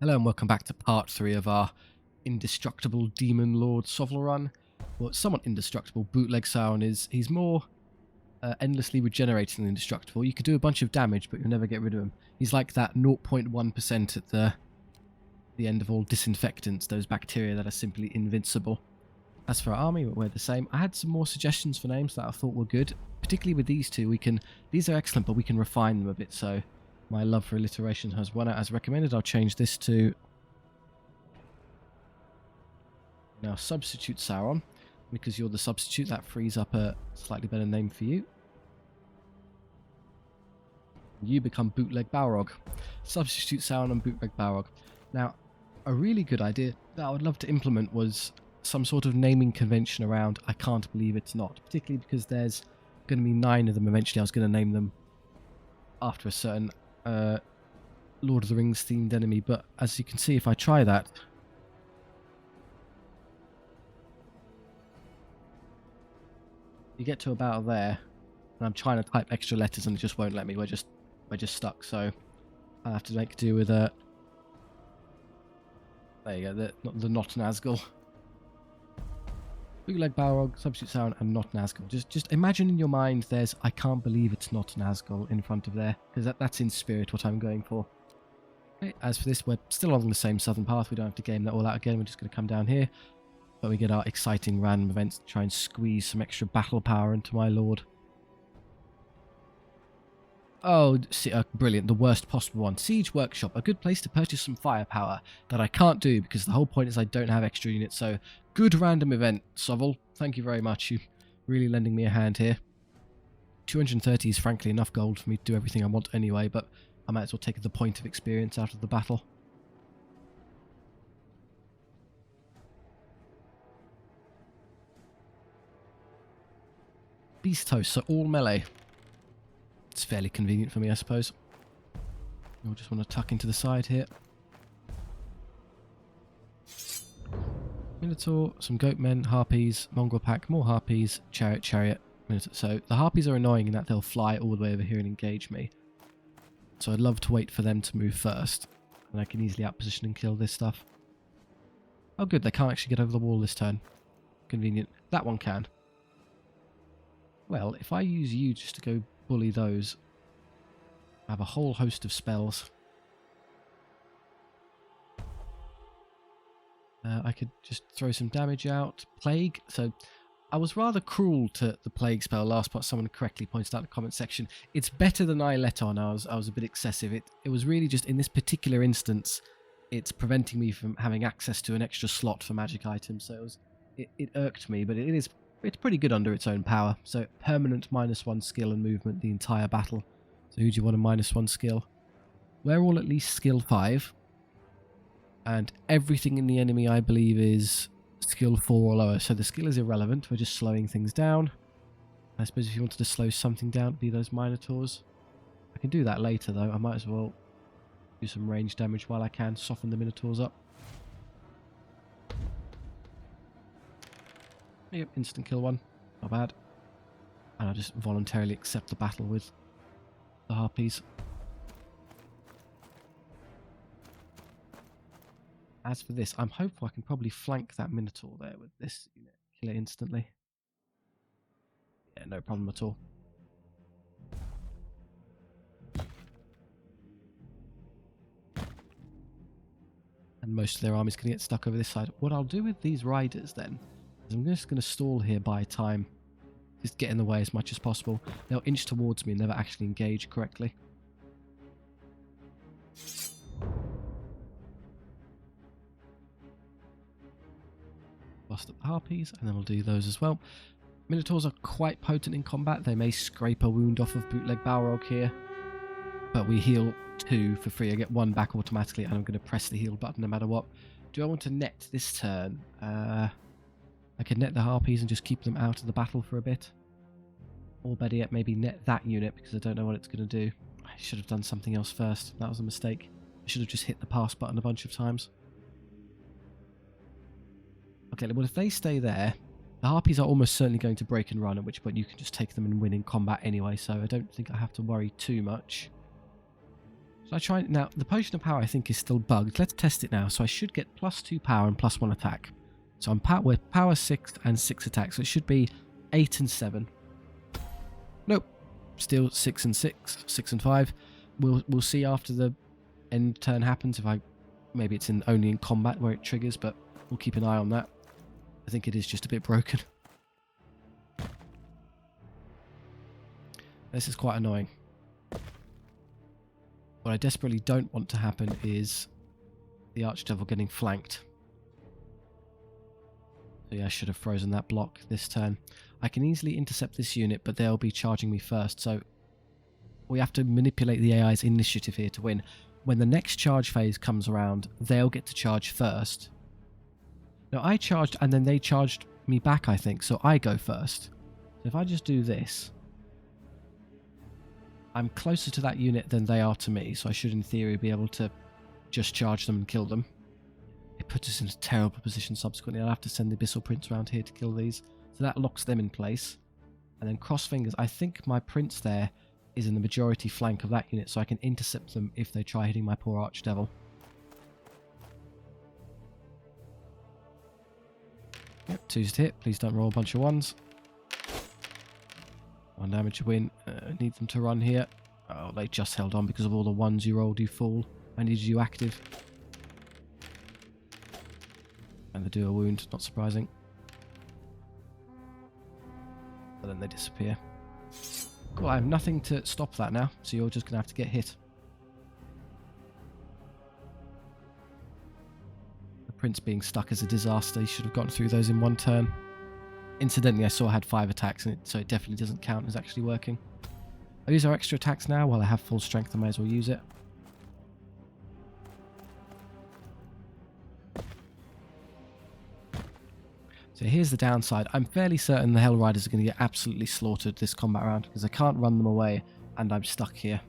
Hello and welcome back to part 3 of our Indestructible Demon Lord SOVL run. Well, it's somewhat indestructible. Bootleg Sauron he's more endlessly regenerating than indestructible. You could do a bunch of damage, but you'll never get rid of him. He's like that 0.1% at the end of all disinfectants, those bacteria that are simply invincible. As for our army, we're the same. I had some more suggestions for names that I thought were good. Particularly with these two, these are excellent, but we can refine them a bit, so my love for alliteration has won out as recommended. I'll change this to now Substitute Sauron, because you're the substitute. That frees up a slightly better name for you. You become Bootleg Balrog. Substitute Sauron and Bootleg Balrog. Now, a really good idea that I would love to implement was some sort of naming convention around I can't believe it's not, particularly because there's going to be 9 of them eventually. I was going to name them after a certain Lord of the Rings themed enemy, but as you can see, if I try that, you get to about there, and I'm trying to type extra letters and it just won't let me. We're just stuck, so I'll have to make do with there you go, the Not Nazgul. Bootleg Balrog, Substitute Sauron, and Not Nazgul. Just imagine in your mind there's I can't believe it's not Nazgul in front of there, because that's in spirit what I'm going for. Okay, as for this, we're still along the same southern path. We don't have to game that all out again. We're just going to come down here, but we get our exciting random events to try and squeeze some extra battle power into my lord. Oh, brilliant. The worst possible one. Siege Workshop. A good place to purchase some firepower that I can't do because the whole point is I don't have extra units. So, good random event, SOVL. Thank you very much. You're really lending me a hand here. 230 is frankly enough gold for me to do everything I want anyway, but I might as well take the point of experience out of the battle. Beast Host, so all melee. It's fairly convenient for me, I suppose. You'll just want to tuck into the side here. Minotaur, some goatmen, harpies, mongrel pack, more harpies, chariot, Minotaur. So the harpies are annoying in that they'll fly all the way over here and engage me. So I'd love to wait for them to move first, and I can easily outposition and kill this stuff. Oh good, they can't actually get over the wall this turn. Convenient. That one can. Well, if I use you just to go bully those, I have a whole host of spells. I could just throw some damage out. Plague. So I was rather cruel to the plague spell last part. Someone correctly pointed out in the comment section. It's better than I let on. I was a bit excessive. It was really just in this particular instance, it's preventing me from having access to an extra slot for magic items. So it irked me, but it's pretty good under its own power. So permanent -1 skill and movement the entire battle. So who do you want a -1 skill? We're all at least skill 5. And everything in the enemy, I believe, is skill 4 or lower. So the skill is irrelevant. We're just slowing things down. I suppose if you wanted to slow something down, it'd be those Minotaurs. I can do that later, though. I might as well do some range damage while I can. Soften the Minotaurs up. Yep, instant kill one. Not bad. And I'll just voluntarily accept the battle with the harpies. As for this, I'm hopeful I can probably flank that Minotaur there with this unit. Kill it instantly. Yeah, no problem at all. And most of their army's going to get stuck over this side. What I'll do with these riders then is I'm just going to stall here by time. Just get in the way as much as possible. They'll inch towards me and never actually engage correctly. Bust up the harpies, and then we'll do those as well. Minotaurs are quite potent in combat. They may scrape a wound off of Bootleg Balrog here, but we heal 2 for free. I get 1 back automatically, and I'm going to press the heal button no matter what. Do I want to net this turn? I could net the harpies and just keep them out of the battle for a bit. Or better yet, maybe net that unit, because I don't know what it's going to do. I should have done something else first. That was a mistake. I should have just hit the pass button a bunch of times. Okay, well if they stay there, the harpies are almost certainly going to break and run, at which point you can just take them and win in combat anyway, so I don't think I have to worry too much. So I try now. The potion of power I think is still bugged. Let's test it now. So I should get +2 power and +1 attack. So we're power 6 and 6 attack. So it should be 8 and 7. Nope. Still 6 and 6, 6 and 5. We'll see after the end turn happens if maybe it's only in combat where it triggers, but we'll keep an eye on that. I think it is just a bit broken. This is quite annoying. What I desperately don't want to happen is the Archdevil getting flanked. So yeah, I should have frozen that block this turn. I can easily intercept this unit, but they'll be charging me first, so we have to manipulate the AI's initiative here to win. When the next charge phase comes around, they'll get to charge first. Now, I charged and then they charged me back, I think, so I go first. So if I just do this, I'm closer to that unit than they are to me, so I should, in theory, be able to just charge them and kill them. It puts us in a terrible position subsequently. I'll have to send the Abyssal Prince around here to kill these. So that locks them in place. And then cross fingers. I think my Prince there is in the majority flank of that unit, so I can intercept them if they try hitting my poor Archdevil. Yep, 2's to hit. Please don't roll a bunch of 1s. 1 damage to win. Need them to run here. Oh, they just held on because of all the 1s you rolled, you fool. I needed you active. And they do a wound, not surprising. But then they disappear. Cool, I have nothing to stop that now, so you're just going to have to get hit. The Prince being stuck is a disaster. He should have gotten through those in 1 turn. Incidentally, I saw I had 5 attacks, so it definitely doesn't count as actually working. I'll use our extra attacks now. While I have full strength, I may as well use it. So here's the downside. I'm fairly certain the Hell Riders are going to get absolutely slaughtered this combat round because I can't run them away and I'm stuck here.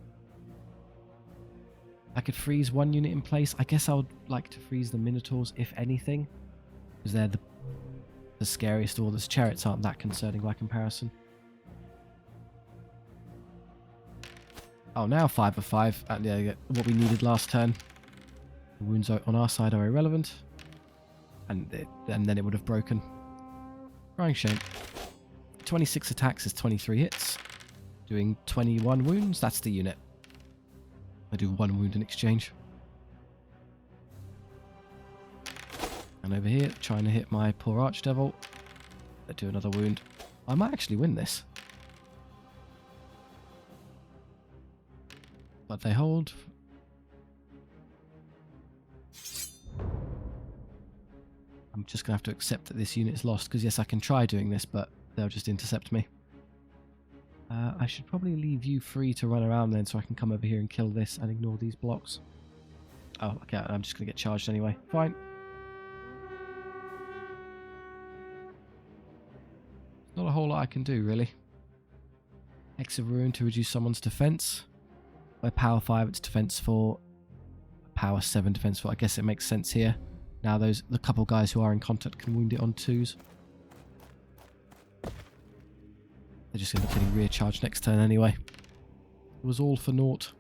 I could freeze 1 unit in place. I guess I would like to freeze the Minotaurs, if anything, because they're the scariest of all. The chariots aren't that concerning by comparison. Oh, now 5 of 5. Yeah, what we needed last turn. The wounds on our side are irrelevant. And then it would have broken. Crying shame. 26 attacks is 23 hits. Doing 21 wounds. That's the unit. I do 1 wound in exchange. And over here, trying to hit my poor Archdevil. I do another wound. I might actually win this. But they hold. I'm just going to have to accept that this unit is lost, because yes, I can try doing this, but they'll just intercept me. I should probably leave you free to run around then, so I can come over here and kill this and ignore these blocks. Oh, okay, I'm just going to get charged anyway. Fine. Not a whole lot I can do, really. Hex of Ruin to reduce someone's defense. By power 5, it's defense 4. Power 7, defense 4. I guess it makes sense here. Now the couple guys who are in contact can wound it on 2s. They're just going to be getting rear charged next turn anyway. It was all for naught.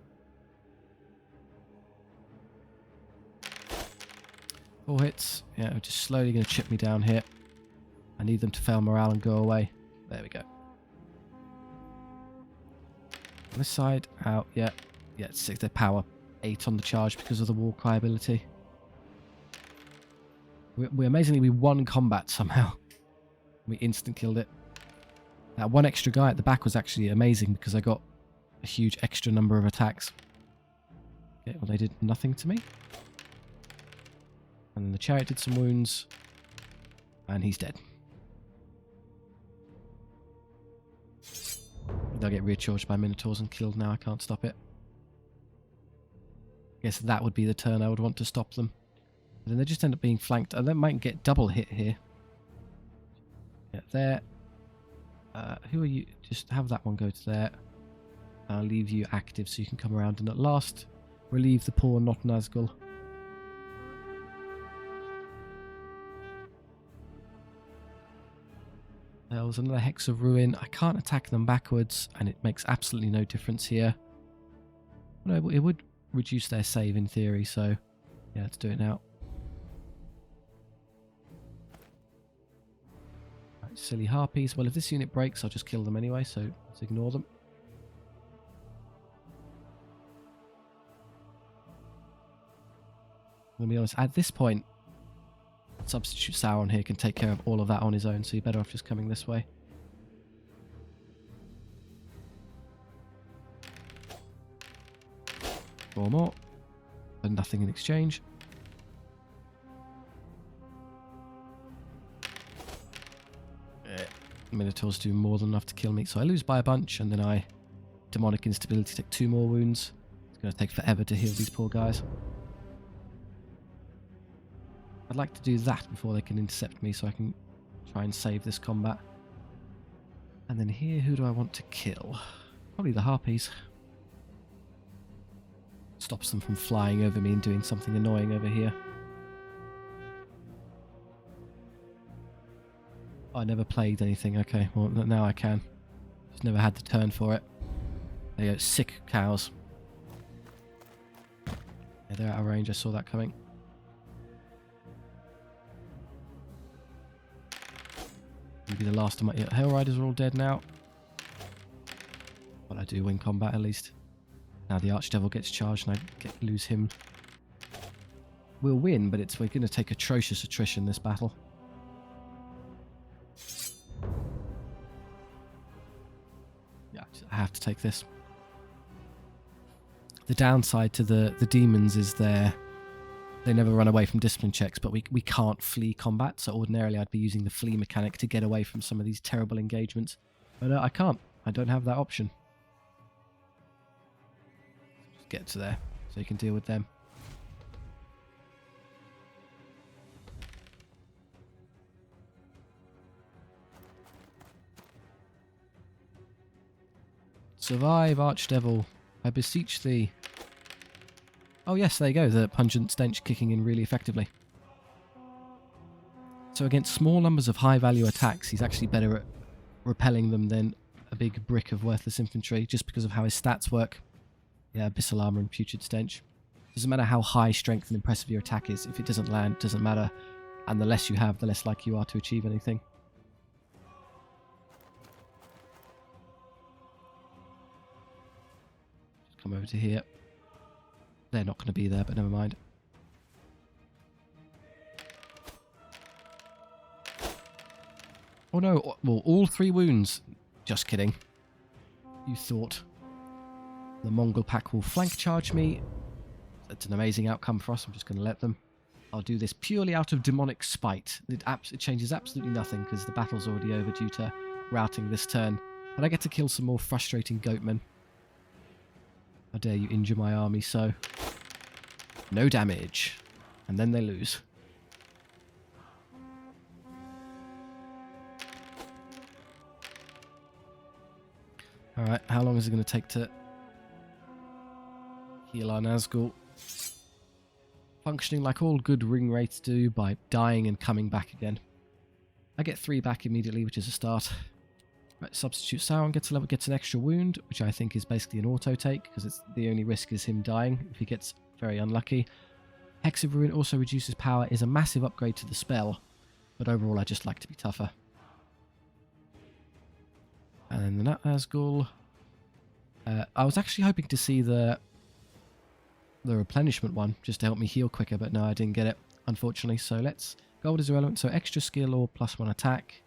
4 hits. Yeah, they're just slowly going to chip me down here. I need them to fail morale and go away. There we go. On this side, out, yeah. Yeah, it's 6. They're power 8 on the charge because of the Warcry ability. We amazingly, we won combat somehow. We instant killed it. That 1 extra guy at the back was actually amazing because I got a huge extra number of attacks. Okay, well, they did nothing to me. And then the chariot did some wounds. And he's dead. They'll get recharged by Minotaurs and killed now. I can't stop it. I guess that would be the turn I would want to stop them. But then they just end up being flanked. And they might get double hit here. Yeah, there. Who are you? Just have that one go to there. I'll leave you active so you can come around and at last relieve the poor Not Nazgul. There was another Hex of Ruin. I can't attack them backwards and it makes absolutely no difference here. No, it would reduce their save in theory, so yeah, let's do it now. Right, silly harpies. Well, if this unit breaks, I'll just kill them anyway, so let's ignore them. I'm going to be honest, at this point, Substitute Sauron here can take care of all of that on his own, so you're better off just coming this way. Four more, and nothing in exchange. Minotaurs do more than enough to kill me, so I lose by a bunch, and then I demonic instability, take 2 more wounds. It's going to take forever to heal these poor guys. I'd like to do that before they can intercept me, so I can try and save this combat. And then here, who do I want to kill? Probably the harpies. Stops them from flying over me and doing something annoying over here. Oh, I never plagued anything. Okay, well now I can. Just never had the turn for it. There you go, sick cows. Yeah, they're out of range. I saw that coming. Maybe the last of my Hell Riders are all dead now. Well, I do win combat at least. Now the Archdevil gets charged and I lose him. We'll win, but we're going to take atrocious attrition this battle. Yeah, I have to take this. The downside to the demons is they never run away from discipline checks, but we can't flee combat, so ordinarily I'd be using the flee mechanic to get away from some of these terrible engagements. But I can't. I don't have that option. Just get to there, so you can deal with them. Survive, Archdevil. I beseech thee. Oh yes, there you go, the pungent stench kicking in really effectively. So against small numbers of high value attacks, he's actually better at repelling them than a big brick of worthless infantry, just because of how his stats work. Yeah, Abyssal Armor and Putrid Stench. Doesn't matter how high strength and impressive your attack is, if it doesn't land, it doesn't matter. And the less you have, the less likely you are to achieve anything. Just come over to here. They're not going to be there, but never mind. Oh no, well, all 3 wounds. Just kidding. You thought. The Mongol pack will flank charge me. That's an amazing outcome for us. I'm just going to let them. I'll do this purely out of demonic spite. It changes absolutely nothing because the battle's already over due to routing this turn. And I get to kill some more frustrating goatmen. How dare you injure my army so. No damage. And then they lose. Alright, how long is it going to take to heal our Nazgul? Functioning like all good ring wraiths do by dying and coming back again. I get 3 back immediately, which is a start. Right, Substitute Sauron gets an extra wound, which I think is basically an auto take, because it's the only risk is him dying if he gets very unlucky. Hex of Ruin also reduces power, is a massive upgrade to the spell, but overall I just like to be tougher. And then the Nazgul. I was actually hoping to see the replenishment one, just to help me heal quicker, but no, I didn't get it, unfortunately. So let's... Gold is irrelevant, so extra skill or +1 attack.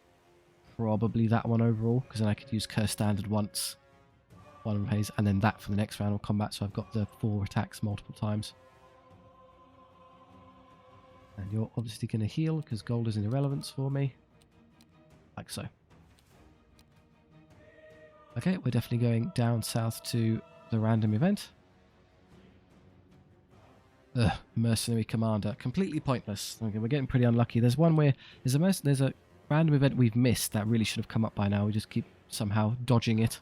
Probably that one overall, because then I could use Curse Standard once. One pays, and then that for the next round of combat, so I've got the 4 attacks multiple times. And you're obviously going to heal, because gold is an irrelevance for me. Like so. Okay, we're definitely going down south to the random event. Ugh, Mercenary Commander. Completely pointless. Okay, we're getting pretty unlucky. There's one where... There's a random event we've missed that really should have come up by now. We just keep somehow dodging it.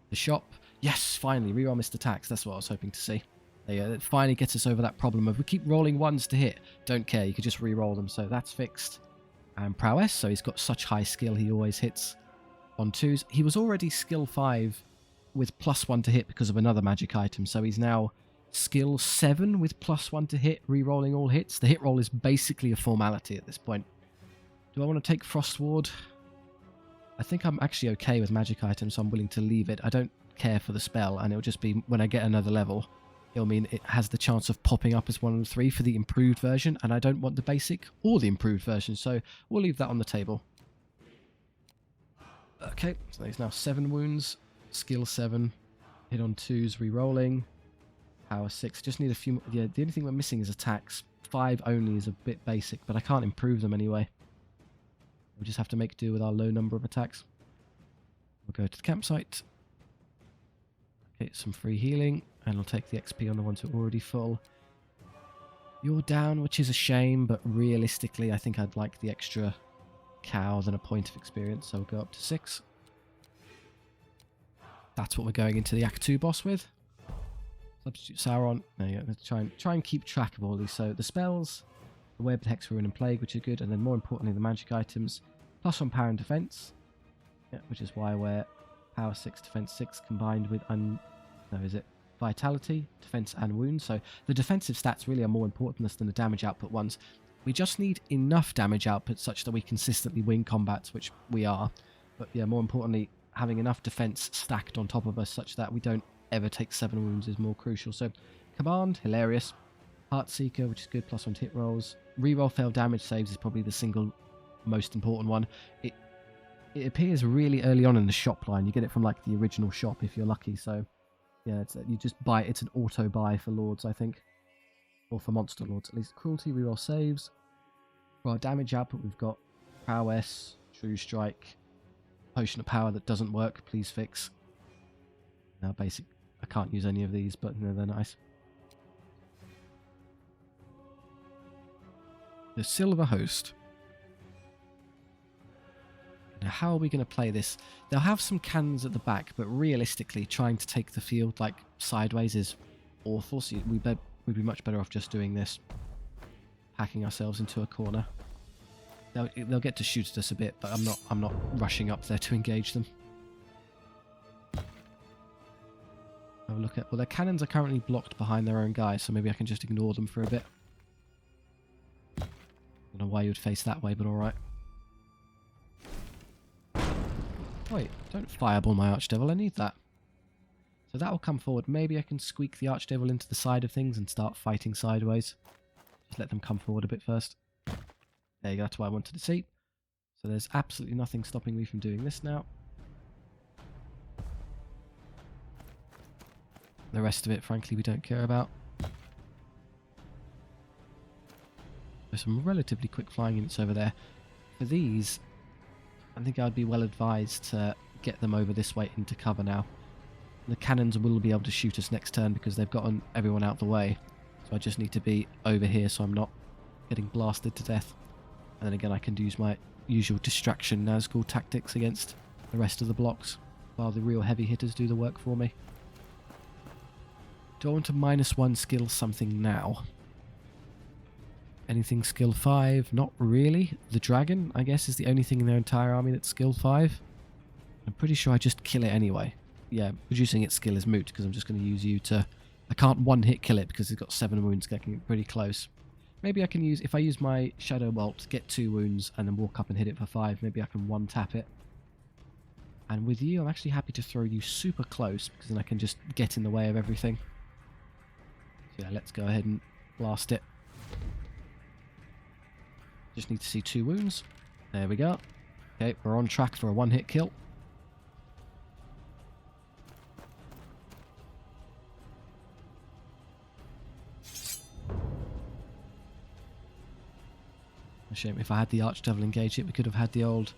The shop. Yes, finally. Reroll missed attacks. That's what I was hoping to see. It finally gets us over that problem of we keep rolling 1s to hit. Don't care. You could just re-roll them. So that's fixed. And prowess. So he's got such high skill. He always hits on 2s. He was already skill 5 with +1 to hit because of another magic item. So he's now skill 7 with +1 to hit, re-rolling all hits. The hit roll is basically a formality at this point. Do I want to take Frost Ward? I think I'm actually okay with magic items, so I'm willing to leave it. I don't care for the spell, and it'll just be when I get another level, it'll mean it has the chance of popping up as 1 of 3 for the improved version, and I don't want the basic or the improved version, so we'll leave that on the table. Okay, so he's now 7 wounds, skill 7, hit on 2s, re-rolling, power 6. Just need a few more. Yeah, the only thing we're missing is attacks. 5 only is a bit basic, but I can't improve them anyway. We'll just have to make do with our low number of attacks. We'll go to the campsite. Get some free healing, and I'll take the XP on the ones who are already full. You're down, which is a shame, but realistically I think I'd like the extra cow than a point of experience, so we'll go up to 6. That's what we're going into the Act 2 boss with. Substitute Sauron. There you go. Let's try and keep track of all these. So the spells, the Webbed Hex, Ruin and Plague, which are good, and then more importantly the magic items. +1 power and defense, yeah, which is why we're power 6, defense 6 combined with vitality, defense and wounds. So the defensive stats really are more important than the damage output ones. We just need enough damage output such that we consistently win combats, which we are. But yeah, more importantly, having enough defense stacked on top of us such that we don't ever take 7 wounds is more crucial. So command, hilarious. Heartseeker, which is good, +1 hit rolls. Reroll failed damage saves is probably the single most important one. It appears really early on in the shop line. You get it from like the original shop if you're lucky. So yeah, you just buy it. It's an auto buy for lords, I think, or for monster lords at least. Cruelty, reroll saves. For our damage output, we've got prowess, true strike, potion of power that doesn't work, please fix. Now basic, I can't use any of these, but you know, they're nice. The Silver Host. Now, how are we going to play this? They'll have some cannons at the back, but realistically, trying to take the field like sideways is awful. So we'd be much better off just doing this, hacking ourselves into a corner. They'll get to shoot at us a bit, but I'm not rushing up there to engage them. Have a look at. Well, their cannons are currently blocked behind their own guys, so maybe I can just ignore them for a bit. I don't know why you would face that way, but all right. Wait, don't fireball my Archdevil, I need that. So that will come forward. Maybe I can squeak the Archdevil into the side of things and start fighting sideways. Just let them come forward a bit first. There you go, that's what I wanted to see. So there's absolutely nothing stopping me from doing this now. The rest of it, frankly, we don't care about. There's some relatively quick flying units over there. For these, I think I'd be well advised to get them over this way into cover now. The cannons will be able to shoot us next turn because they've gotten everyone out the way. So I just need to be over here so I'm not getting blasted to death. And then again I can use my usual distraction Nazgul tactics against the rest of the blocks while the real heavy hitters do the work for me. Do I want to -1 skill something now? Anything skill 5? Not really. The dragon, I guess, is the only thing in their entire army that's skill 5. I'm pretty sure I just kill it anyway. Yeah, reducing its skill is moot because I'm just going to use you to... I can't one-hit kill it because it's got 7 wounds getting pretty close. Maybe I can use... If I use my Shadow Bolt, get 2 wounds and then walk up and hit it for 5, maybe I can one-tap it. And with you, I'm actually happy to throw you super close because then I can just get in the way of everything. So yeah, let's go ahead and blast it. Just need to see 2 wounds. There we go. Okay, we're on track for a one-hit kill. A shame if I had the Archdevil engage it, we could have had the old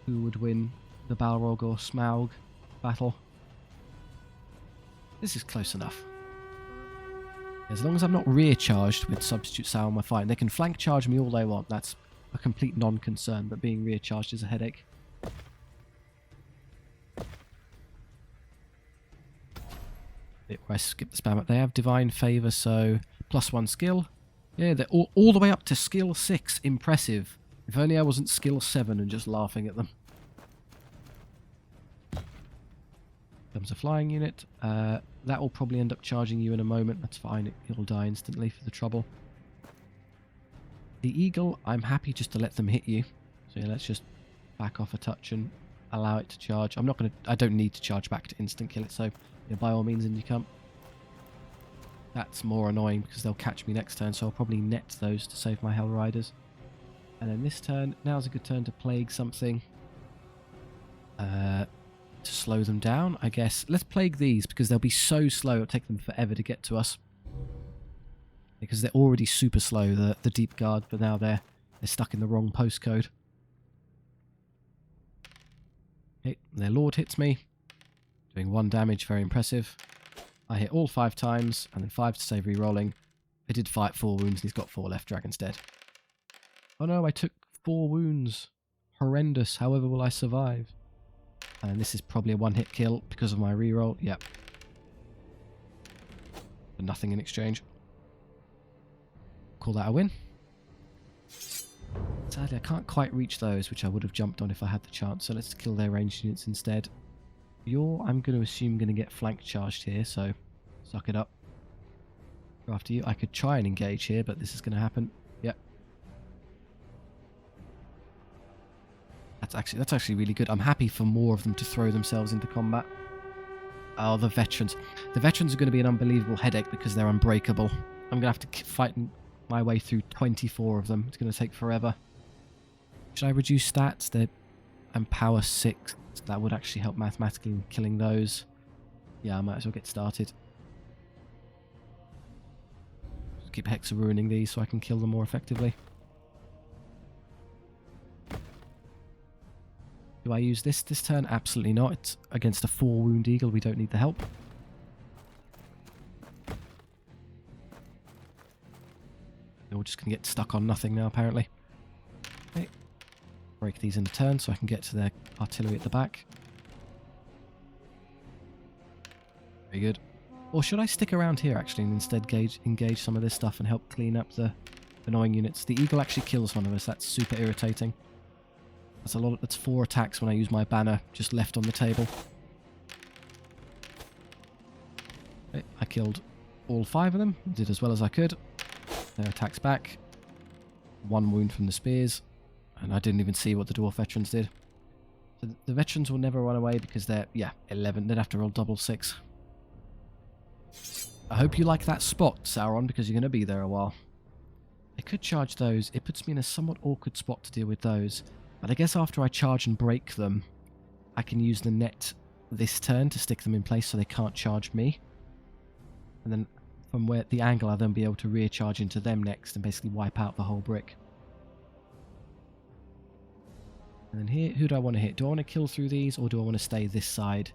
who would win the Balrog or Smaug battle. This is close enough. As long as I'm not rear charged with Substitute Sauron, we're fine. They can flank charge me all they want. That's a complete non-concern, but being rear charged is a headache. Bit where I skip the spam up. They have Divine Favour, so +1 skill. Yeah, they're all the way up to skill 6. Impressive. If only I wasn't skill 7 and just laughing at them. Comes a flying unit. That will probably end up charging you in a moment. That's fine. It'll die instantly for the trouble. The eagle, I'm happy just to let them hit you. So yeah, let's just back off a touch and allow it to charge. I don't need to charge back to instant kill it, so yeah, by all means in you come. That's more annoying because they'll catch me next turn, so I'll probably net those to save my Hell Riders. And then this turn, now's a good turn to plague something. To slow them down, I guess. Let's plague these because they'll be so slow, it'll take them forever to get to us. Because they're already super slow, the Deep Guard, but now they're stuck in the wrong postcode. Okay, their Lord hits me. Doing 1 damage, very impressive. I hit all 5 times, and then 5 to save re-rolling. I did fight 4 wounds, and he's got 4 left, Dragon's dead. Oh no, I took 4 wounds. Horrendous, however will I survive? And this is probably a 1-hit kill because of my re-roll, yep. But nothing in exchange. Call that a win. Sadly, I can't quite reach those, which I would have jumped on if I had the chance, so let's kill their ranged units instead. I'm going to assume, going to get flank charged here, so suck it up. Go after you. I could try and engage here, but this is going to happen. Yep. That's actually really good. I'm happy for more of them to throw themselves into combat. Oh, the veterans. The veterans are going to be an unbelievable headache because they're unbreakable. I'm going to have to fight my way through 24 of them. It's going to take forever. Should I reduce stats? I'm power 6. That would actually help mathematically in killing those. Yeah, I might as well get started. Just keep Hexa ruining these so I can kill them more effectively. Do I use this turn? Absolutely not. It's against a 4-wound eagle. We don't need the help. We're just going to get stuck on nothing now, apparently. Okay. Break these in a turn so I can get to their artillery at the back. Very good. Or should I stick around here, actually, and instead engage some of this stuff and help clean up the annoying units? The eagle actually kills one of us. That's super irritating. That's a lot. That's 4 attacks when I use my banner just left on the table. Okay, I killed all 5 of them. Did as well as I could. Their attacks back. 1 wound from the spears. And I didn't even see what the dwarf veterans did. So the veterans will never run away because they're, 11. They'd have to roll double 6. I hope you like that spot, Sauron, because you're going to be there a while. I could charge those. It puts me in a somewhat awkward spot to deal with those. But I guess after I charge and break them, I can use the net this turn to stick them in place so they can't charge me. And then from where the angle, I'll then be able to recharge into them next and basically wipe out the whole brick. And then here, who do I want to hit? Do I want to kill through these, or do I want to stay this side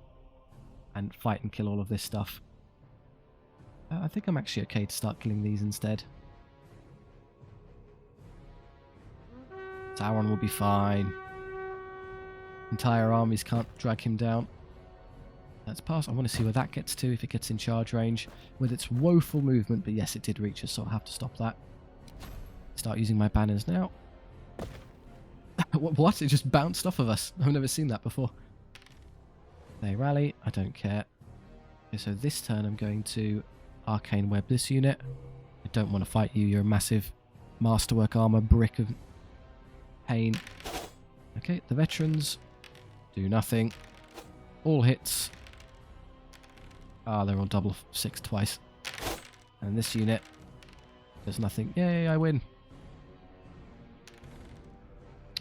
and fight and kill all of this stuff? I think I'm actually okay to start killing these instead. Sauron will be fine. Entire armies can't drag him down. Let's pass. I want to see where that gets to, if it gets in charge range. With its woeful movement, but yes, it did reach us, so I'll have to stop that. Start using my banners now. What? It just bounced off of us. I've never seen that before. They rally. I don't care. Okay, so this turn I'm going to Arcane Web this unit. I don't want to fight you. You're a massive masterwork armor brick of pain. Okay, the veterans do nothing. All hits. Ah, they're all double 6 twice. And this unit does nothing. Yay, I win.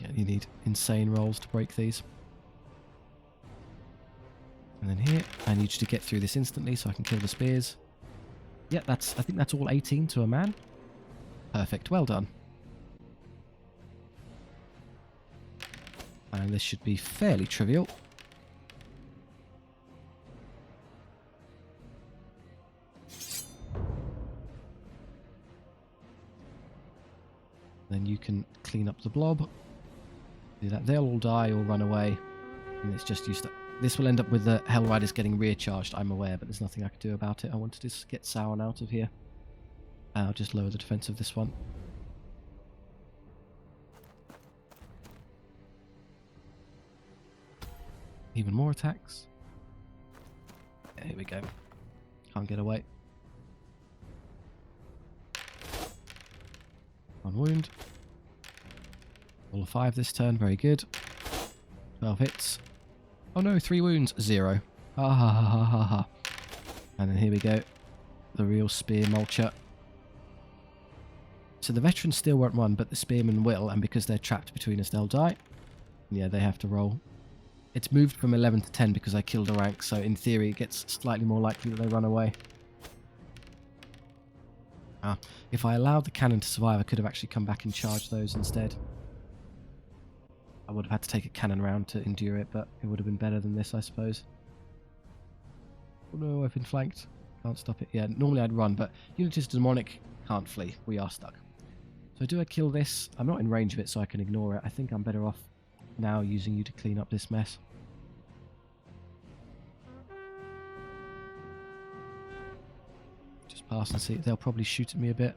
Yeah, you need insane rolls to break these. And then here, I need you to get through this instantly so I can kill the spears. Yeah, I think that's all 18 to a man. Perfect, well done. And this should be fairly trivial. Then you can clean up the blob. Do that. They'll all die or run away. And it's just used to... This will end up with the Hell Riders getting recharged, I'm aware, but there's nothing I can do about it. I want to just get Sauron out of here. I'll just lower the defense of this one. Even more attacks. Here we go. Can't get away. 1 wound. All of 5 this turn. Very good. 12 hits. Oh no, 3 wounds. 0. Ha ha ha ha ha ha. And then here we go. The real spear mulcher. So the veterans still won't run, but the spearmen will, and because they're trapped between us, they'll die. Yeah, they have to roll. It's moved from 11 to 10 because I killed a rank, so in theory it gets slightly more likely that they run away. If I allowed the cannon to survive, I could have actually come back and charged those instead. I would have had to take a cannon round to endure it, but it would have been better than this, I suppose. Oh no, I've been flanked. Can't stop it. Yeah, normally I'd run, but Unity's demonic can't flee. We are stuck. So do I kill this? I'm not in range of it, so I can ignore it. I think I'm better off now using you to clean up this mess. Just pass and see. They'll probably shoot at me a bit.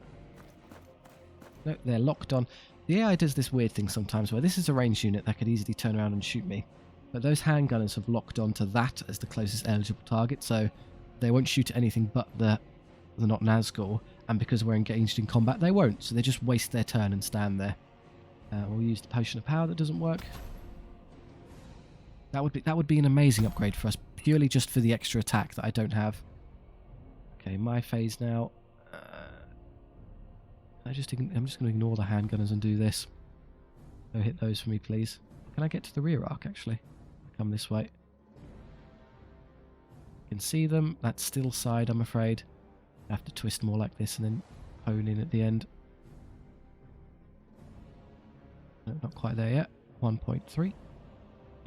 No, they're locked on. The AI does this weird thing sometimes where this is a ranged unit that could easily turn around and shoot me. But those handgunners have locked onto that as the closest eligible target, so they won't shoot at anything but the not Nazgul, and because we're engaged in combat, they won't, so they just waste their turn and stand there. We'll use the Potion of Power that doesn't work. That would be an amazing upgrade for us, purely just for the extra attack that I don't have. Okay, my phase now. I'm just going to ignore the handgunners and do this. Go hit those for me, please. Can I get to the rear arc, actually? Come this way. You can see them. That's still side, I'm afraid. I have to twist more like this and then hone in at the end. No, not quite there yet. 1.3.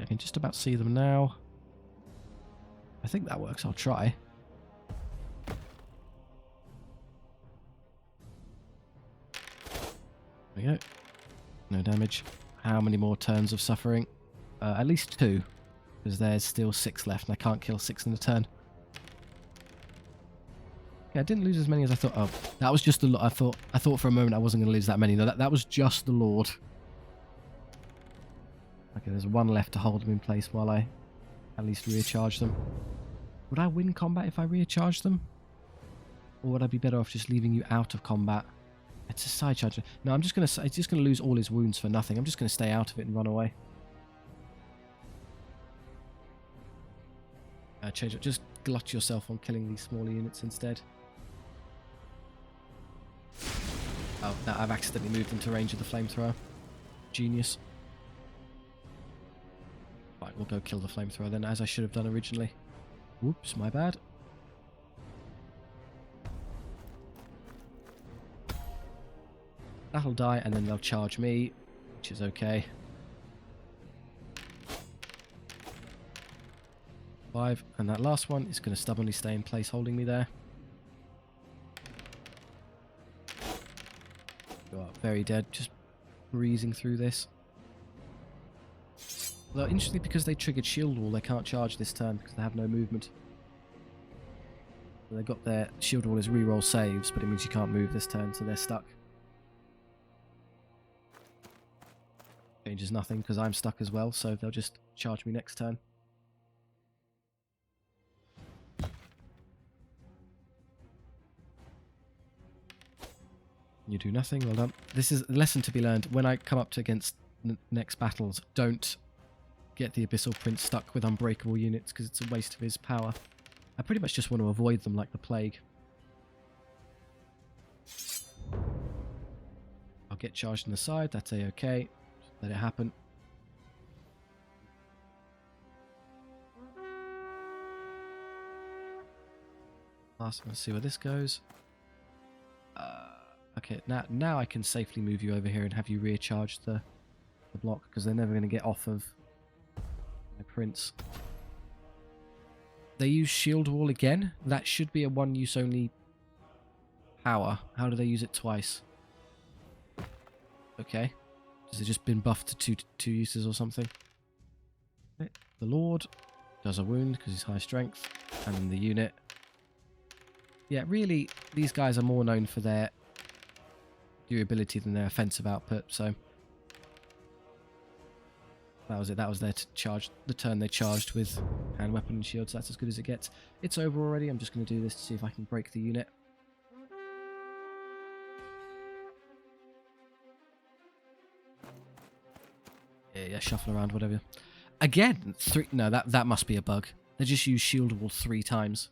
I can just about see them now. I think that works. I'll try. There we go. No damage. How many more turns of suffering? At least 2. Because there's still 6 left and I can't kill 6 in a turn. Yeah, I didn't lose as many as I thought. Oh, that was just the... I thought for a moment I wasn't going to lose that many. No, that was just the Lord. Okay, there's 1 left to hold them in place while I at least recharge them. Would I win combat if I recharge them? Or would I be better off just leaving you out of combat? It's a side charger. No, I'm just going to lose all his wounds for nothing. I'm just going to stay out of it and run away. Change it. Just glut yourself on killing these smaller units instead. Oh, no, I've accidentally moved into range of the flamethrower. Genius. Right, we'll go kill the flamethrower then, as I should have done originally. Whoops, my bad. That'll die, and then they'll charge me, which is okay. 5, and that last one is going to stubbornly stay in place, holding me there. You are very dead, just breezing through this. Although, interestingly, because they triggered shield wall, they can't charge this turn because they have no movement. So they got their shield wall as reroll saves, but it means you can't move this turn, so they're stuck. Changes nothing because I'm stuck as well, so they'll just charge me next turn. You do nothing. Well done. This is a lesson to be learned. When I come up to against next battles, don't get the Abyssal Prince stuck with unbreakable units because it's a waste of his power. I pretty much just want to avoid them like the plague. I'll get charged in the side. That's a-okay. Let it happen. Let's see where this goes. Okay, now I can safely move you over here and have you recharge the block because they're never going to get off of my prince. They use shield wall again. That should be a 1 use only power. How do they use it twice? Okay. Has it just been buffed to two uses or something? Okay. The Lord does a wound because he's high strength. And then the unit. Yeah, really, these guys are more known for their durability than their offensive output, so... That was it. That was their charge. The turn they charged with hand weapon and shields. That's as good as it gets. It's over already. I'm just going to do this to see if I can break the unit. Yeah, shuffle around, whatever. Again, 3. No, that must be a bug. They just use shield wall 3 times.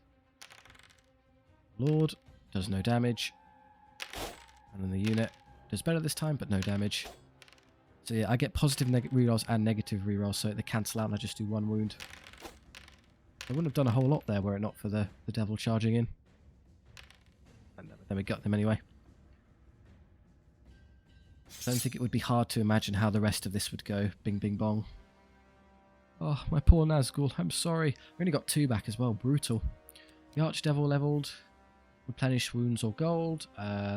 Lord does no damage. And then the unit does better this time, but no damage. So yeah, I get positive rerolls and negative rerolls, so they cancel out and I just do 1 wound. I wouldn't have done a whole lot there were it not for the devil charging in. And then we got them anyway. I don't think it would be hard to imagine how the rest of this would go. Bing, bing, bong. Oh, my poor Nazgul. I'm sorry. We only got 2 back as well. Brutal. The Archdevil leveled. Replenish wounds or gold.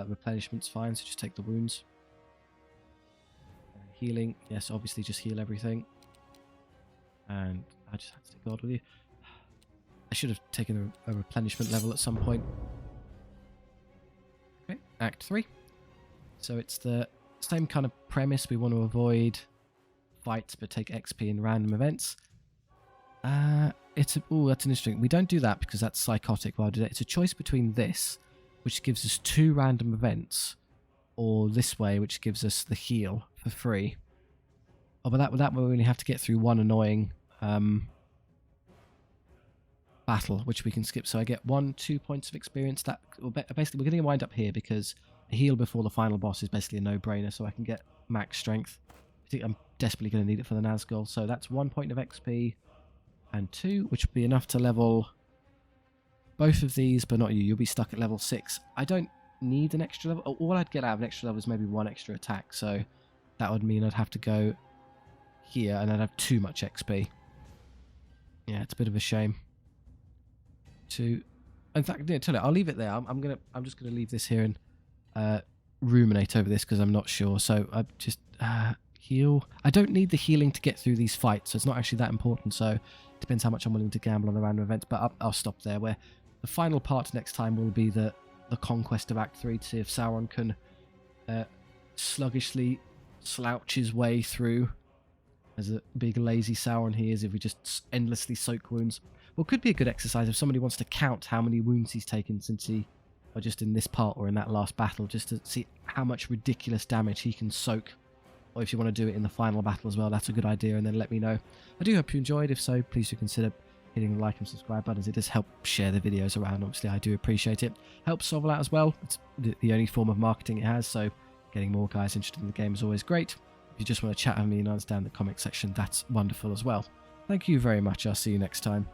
Replenishment's fine, so just take the wounds. Healing. Yes, obviously just heal everything. And I just had to take gold with you. I should have taken a replenishment level at some point. Okay, Act 3. So it's the same kind of premise. We want to avoid fights but take XP in random events. Oh, that's interesting. We don't do that because that's psychotic. Well, it's a choice between this, which gives us 2 random events, or this way, which gives us the heal for free. Oh, but that way we only have to get through 1 annoying battle, which we can skip. So I get 2 points of experience. That basically we're going to wind up here because a heal before the final boss is basically a no-brainer. So I can get max strength. I think I'm desperately going to need it for the Nazgul. So that's 1 point of XP and 2, which would be enough to level both of these, but not you. You'll be stuck at level 6. I don't need an extra level. All I'd get out of an extra level is maybe 1 extra attack. So that would mean I'd have to go here and I'd have too much XP. Yeah, it's a bit of a shame. In fact, yeah, tell you, I'll leave it there. I'm just gonna leave this here and ruminate over this because I'm not sure. So I just heal. I don't need the healing to get through these fights, so it's not actually that important. So it depends how much I'm willing to gamble on the random events. But I'll stop there. Where the final part next time will be the conquest of Act 3 to see if Sauron can sluggishly slouch his way through. As a big lazy Sauron he is, if we just endlessly soak wounds. Well, could be a good exercise if somebody wants to count how many wounds he's taken since or just in this part or in that last battle, just to see how much ridiculous damage he can soak. Or if you want to do it in the final battle as well, that's a good idea, and then let me know. I do hope you enjoyed. If so, please do consider hitting the like and subscribe buttons. It does help share the videos around. Obviously, I do appreciate it. Helps SOVL out as well. It's the only form of marketing it has, so getting more guys interested in the game is always great. If you just want to chat with me and understand the comment section, that's wonderful as well. Thank you very much. I'll see you next time.